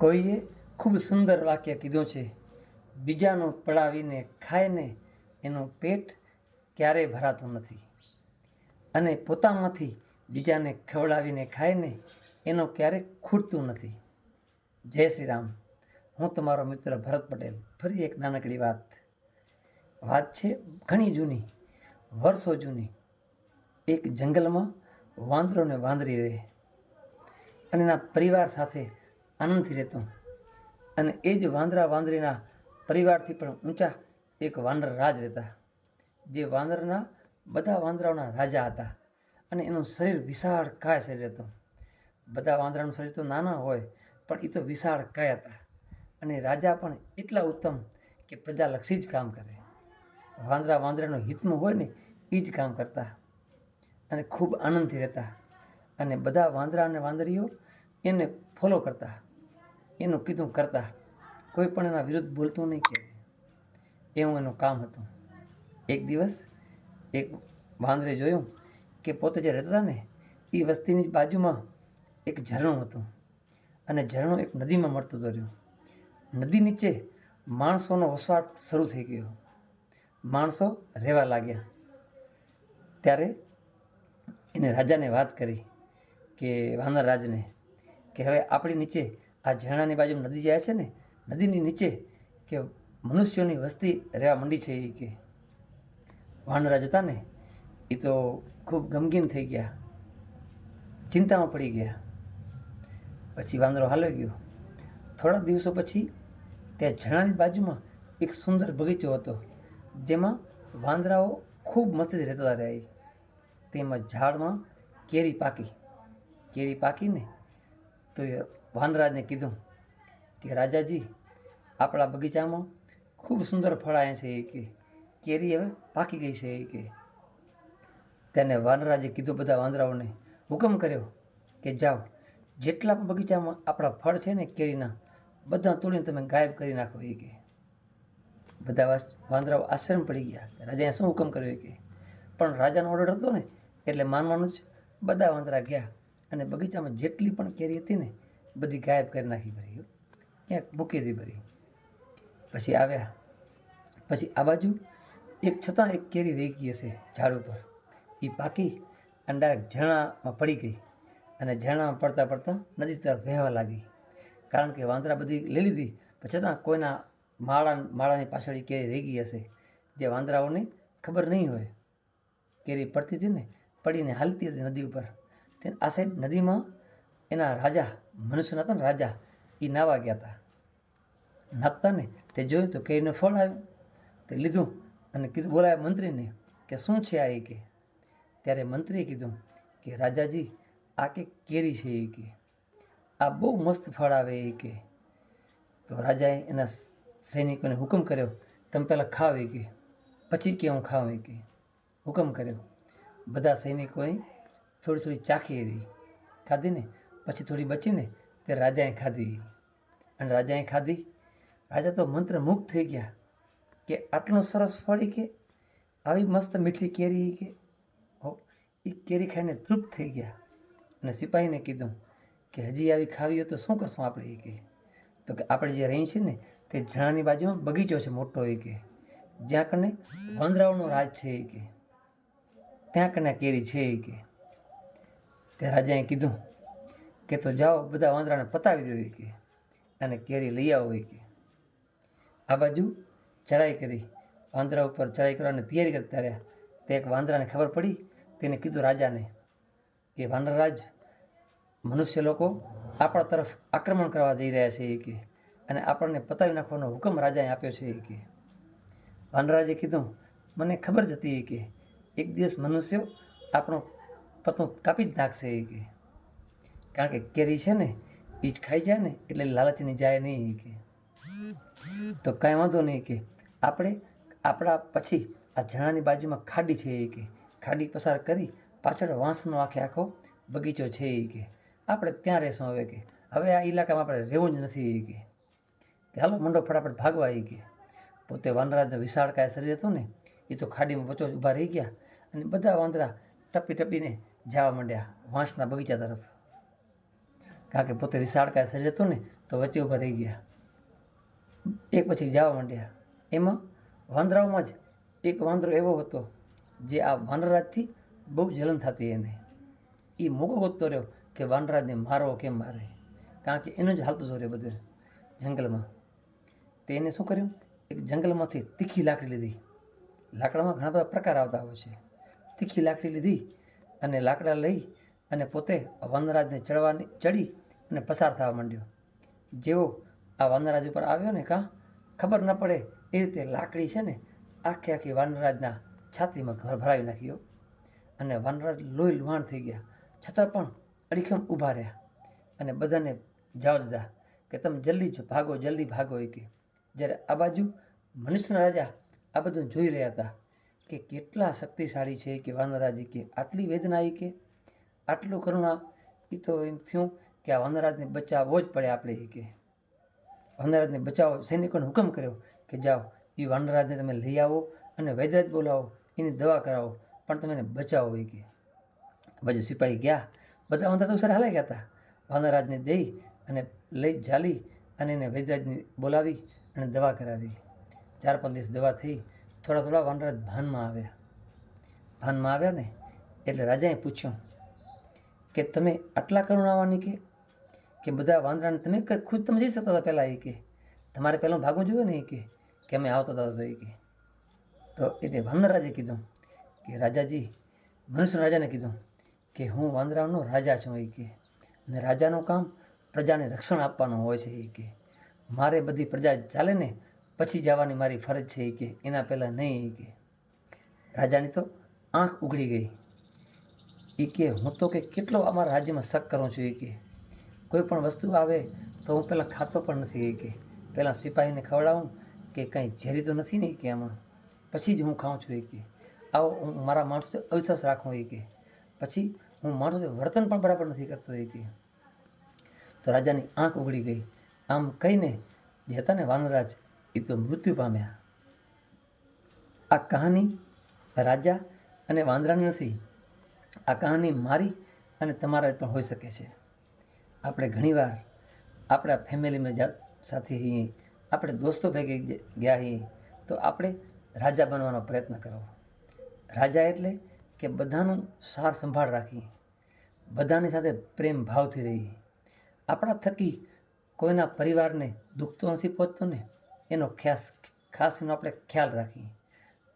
કોઈએ ખૂબ સુંદર વાક્ય કીધું છે, બીજાનું પડાવીને ખાય ને એનું પેટ ક્યારેય ભરાતું નથી, અને પોતામાંથી બીજાને ખવડાવીને ખાય ને એનો ક્યારેય ખૂટતું નથી. જય શ્રી રામ. હું તમારો મિત્ર ભરત પટેલ. ફરી એક નાનકડી વાત છે, ઘણી જૂની, વર્ષો જૂની. એક જંગલમાં વાંદરો ને વાંદરી રહે અને એના પરિવાર સાથે આનંદથી રહેતો. અને એ જ વાંદરા વાંદરીના પરિવારથી પણ ઊંચા એક વાનર રાજ રહેતા, જે વાંદરના બધા વાંદરાઓના રાજા હતા. અને એનું શરીર વિશાળ કાય શરીર હતું. બધા વાંદરાનું શરીર તો નાના હોય, પણ એ તો વિશાળ કાય હતા. અને રાજા પણ એટલા ઉત્તમ કે પ્રજાલક્ષી જ કામ કરે. વાંદરા વાંદરાનું હિતનું હોય ને એ જ કામ કરતા અને ખૂબ આનંદથી રહેતા. અને બધા વાંદરા અને વાંદરીઓ એને ફોલો કરતા, એનું કીધું કરતા, કોઈ પણ એના વિરુદ્ધ બોલતું નહીં કે એવું એનું કામ હતું. એક દિવસ એક વાંદરે જોયું કે પોતે જે રહેતા હતા ને એ વસ્તીની બાજુમાં એક ઝરણું હતું, અને ઝરણું એક નદીમાં મળતું હતું રહ્યું. નદી નીચે માણસોનો વસવાટ શરૂ થઈ ગયો. માણસો રહેવા લાગ્યા. ત્યારે એને રાજાને વાત કરી કે વાનર રાજને કે હવે આપણી નીચે આ ઝરણાની બાજુમાં નદી જાય છે ને, નદીની નીચે કે મનુષ્યોની વસ્તી રહેવા માંડી છે. એ કે વાનરાજ હતા ને એ તો ખૂબ ગમગીન થઈ ગયા, ચિંતામાં પડી ગયા. પછી વાંદરો હાલ્યો ગયો. થોડા દિવસો પછી ત્યાં ઝરણાની બાજુમાં એક સુંદર બગીચો હતો, જેમાં વાંદરાઓ ખૂબ મસ્તીથી રહેતા રહ્યા. તેમાં ઝાડમાં કેરી પાકીને તો એ વાનરાજને કીધું કે રાજાજી, આપણા બગીચામાં ખૂબ સુંદર ફળ આવ્યા છે. એ કે કેરી હવે પાકી ગઈ છે. એ કે તેને વાનરાજે કીધું, બધા વાંદરાઓને હુકમ કર્યો કે જાઓ, જેટલા પણ બગીચામાં આપણા ફળ છે ને કેરીના, બધા તોડીને તમે ગાયબ કરી નાખો. એ કે બધા વાંદરાઓ આશ્ચર્ય પડી ગયા, રાજાએ શું હુકમ કર્યો. કે પણ રાજાનો ઓર્ડર હતો ને એટલે માનવાનું જ. બધા વાંદરા ગયા અને બગીચામાં જેટલી પણ કેરી હતી ને બધી ગાયબ કરી નાખી, ભરી ક્યાંક મૂકી હતી ભરી. પછી આવ્યા. પછી આ બાજુ છતાં એક કેરી રહી ગઈ હશે ઝાડ ઉપર. એ પાકી અને ડાયરેક્ટ ઝરણામાં પડી ગઈ, અને ઝરણામાં પડતા પડતા નદી તરફ વહેવા લાગી. કારણ કે વાંદરા બધી લઈ લીધી, પણ છતાં કોઈના માળાની પાછળ એ કેરી રહી ગઈ હશે, જે વાંદરાઓને ખબર નહીં હોય. કેરી પડતી હતી ને, પડીને હાલતી હતી નદી ઉપર. તે આ સાઈડ નદીમાં એના રાજા, મનુષ્યના હતા ને રાજા, એ નાવા ગયા હતા. નાખતા ને તે જોયું તો કેરીનું ફળ આવ્યું. તે લીધું અને કીધું, બોલાવ્યા મંત્રીને કે શું છે આ. એ કે ત્યારે મંત્રીએ કીધું કે રાજાજી, આ કે કેરી છે. એ કે આ બહુ મસ્ત ફળ આવે. એ કે તો રાજાએ એના સૈનિકોને હુકમ કર્યો, તમે પહેલાં ખાવ. એ કે પછી કે હું ખાઉં. એ કે હુકમ કર્યો. બધા સૈનિકોએ થોડી ચાખી રહી, ખાધી ને પછી થોડી બચીને તે રાજાએ ખાધી. અને રાજાએ ખાધી. રાજા તો મંત્રમુગ્ધ થઈ ગયા કે આટલું સરસ ફળ. કે આવી મસ્ત મીઠી કેરી. કે એ કેરી ખાઈને તૃપ્ત થઈ ગયા. અને સિપાહીને કીધું કે હજી આવી ખાવી હોય તો શું કરશું આપણે. એ કે તો કે આપણે જે રહી છે ને તે ઝરણાની બાજુમાં બગીચો છે મોટો. એ કે જ્યાં કને વાંદરાઓનો રાજ છે. એ કે ત્યાં કને કેરી છે. એ કે તે રાજાએ કીધું કે તો જાઓ, બધા વાંદરાને પતાવી દો. એ કે અને કેરી લઈ આવો. એ કે આ બાજુ ચડાઈ કરી, વાંદરા ઉપર ચડાઈ કરવાની તૈયારી કરતા રહ્યા. તે એક વાંદરાને ખબર પડી. તેને કીધું રાજાને કે વાનરરાજ, મનુષ્ય લોકો આપણા તરફ આક્રમણ કરવા જઈ રહ્યા છે. એ કે અને આપણને પતાવી નાખવાનો હુકમ રાજાએ આપ્યો છે. એ કે વાનરરાજે કીધું, મને ખબર જ હતી. એ કે એક દિવસ મનુષ્યો આપણો પત્તું કાપી જ નાખશે. એ કે કારણ કે કેરી છે ને એ જ ખાઈ જાય ને એટલે લાલચની જાય નહીં. એ કે તો કાંઈ વાંધો નહીં. કે આપણે આપણા પછી આ ઝરણાની બાજુમાં ખાડી છે. એ કે ખાડી પસાર કરી પાછળ વાંસનો આખો બગીચો છે. એ કે આપણે ત્યાં રહેશું. હવે કે હવે આ ઇલાકામાં આપણે રહેવું જ નથી. એ કે હાલો મંડો ફટાફટ ભાગવા. એ કે પોતે વાનરાજનો વિશાળકાય શરીર હતું ને એ તો ખાડીમાં વચ્ચો ઊભા રહી ગયા. અને બધા વાંદરા ટપીને જવા માંડ્યા વાંસના બગીચા તરફ. કારણ કે પોતે વિશાળકાય શરીર હતું ને તો વચ્ચે ઊભા રહી ગયા, એક પછી જવા માંડ્યા. એમાં વાંદરાઓમાં જ એક વાંદરો એવો હતો જે આ વાનરરાજથી બહુ જલન થતી એને. એ મોકો ગોતતો રહ્યો કે વાનરરાજને મારો કેમ મારે, કારણ કે એનું જ હાલતું જો રહ્યું બધું જંગલમાં. તો એને શું કર્યું, એક જંગલમાંથી તીખી લાકડી લીધી. લાકડામાં ઘણા બધા પ્રકાર આવતા હોય છે. તીખી લાકડી લીધી અને લાકડા લઈ અને પોતે વાનરરાજને ચડી અને પસાર થવા માંડ્યો. જેવો આ વાનરરાજ ઉપર આવ્યો ને, કાં ખબર ન પડે એ રીતે લાકડી છે ને આખી વાનરરાજના છાતીમાં ભરાવી નાખ્યો. અને વાનરરાજ લોહી લુહાણ થઈ ગયા, છતાં પણ અડીખમ ઊભા રહ્યા અને બધાને જવા દીધા કે તમે જલ્દી ભાગો, જલ્દી ભાગો. એ કે જ્યારે આ બાજુ મનુષ્યના રાજા આ બધું જોઈ રહ્યા હતા કે કેટલા શક્તિશાળી છે કે વાનરરાજ, કે આટલી વેદના, કે આટલું કરુણા. એ તો એમ થયું કે આ વાનરરાજને બચાવવો જ પડે આપણે. કે વાનરરાજને બચાવો. સૈનિકોને હુકમ કર્યો કે જાઓ એ વાનરરાજને તમે લઈ આવો અને વૈદ્યરાજ બોલાવો, એની દવા કરાવો, પણ તમે એને બચાવો. કે બાજુ સિપાહી ગયા, બધા વાંદરા તો સર હાલે ગયા હતા. વાનરરાજને જઈ અને લઈ ઝાલી અને એને વૈદ્યરાજને બોલાવી અને દવા કરાવી. 4-5 દિવસ દવા થઈ. થોડા વાનરરાજ ભાનમાં આવ્યા ને એટલે રાજાએ પૂછ્યું કે તમે આટલા કરુણાવાની કે બધા વાંદરાને તમે ખુદ તમે જઈ શકતા હતા પહેલાં. કે તમારે પહેલાં ભાગવું જોઈએ ને. કે અમે આવતા હતા. તો એટલે વાનરરાજે કીધું કે રાજાજી, મનુષ્ય રાજાને કીધું કે હું વાંદરાનો રાજા છું. કે અને રાજાનું કામ પ્રજાને રક્ષણ આપવાનું હોય છે. કે મારે બધી પ્રજા ચાલે ને પછી જવાની મારી ફરજ છે. કે એના પહેલાં નહીં. કે રાજાની તો આંખ ઉઘડી ગઈ. કે હું તો કે કેટલો અમારા રાજ્યમાં શક કરું છું. કે કોઈ પણ વસ્તુ આવે તો હું પહેલાં ખાતો પણ નથી. કે પહેલાં સિપાહીને ખવડાવું કે કંઈ ઝેરી તો નથી ને. કે આમાં પછી જ હું ખાઉં છું. કે આવો હું મારા માણસો અવિશ્વાસ રાખું. કે પછી હું માણસો વર્તન પણ બરાબર નથી કરતો. કે તો રાજાની આંખ ઉઘડી ગઈ. આમ કહીને જે હતા ને વાનરરાજ, એ તો મૃત્યુ પામ્યા. આ કહાની રાજા અને વાંદરાની નથી. આ કહાની મારી અને તમારા પણ હોઈ શકે છે. આપણે ઘણીવાર આપણા ફેમિલીમાં સાથે છીએ, આપણે દોસ્તો ભેગે ગયા છીએ, તો આપણે રાજા બનવાનો પ્રયત્ન કરો. રાજા એટલે કે બધાનું સાર સંભાળ રાખી, બધાની સાથે પ્રેમ ભાવથી રહી, આપણા થકી કોઈના પરિવારને દુઃખ તો નથી પહોંચતું ને, એનો ખાસ એનો આપણે ખ્યાલ રાખીએ.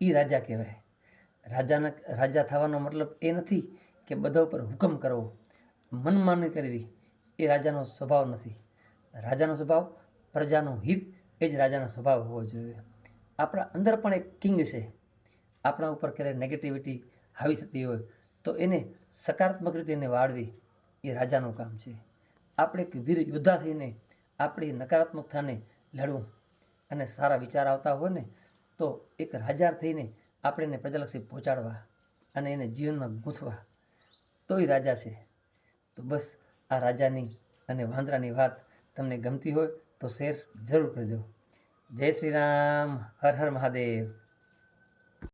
એ રાજા કહેવાય. રાજા થવાનો મતલબ એ નથી કે બધા ઉપર હુકમ કરવો, મનમાની કરવી. એ રાજાનો સ્વભાવ નથી. રાજાનો સ્વભાવ પ્રજાનું હિત, એ જ રાજાનો સ્વભાવ હોવો જોઈએ. આપણા અંદર પણ એક કિંગ છે. આપણા ઉપર ક્યારેય નેગેટિવિટી હાવી થતી હોય તો એને સકારાત્મક રીતે એને વાળવી, એ રાજાનું કામ છે. આપણે એક વીર યોદ્ધા થઈને આપણી નકારાત્મકતાને લડવું અને સારા વિચાર આવતા હોય ને તો એક રાજા થઈને આપણે એને પ્રજાલક્ષી પહોંચાડવા અને એને જીવનમાં ગૂંથવા, તો એ રાજા છે. તો બસ આ રાજાની અને વાંદરાની વાત તમને ગમતી હોય તો શેર જરૂર કરજો. જય શ્રી રામ. હર હર મહાદેવ.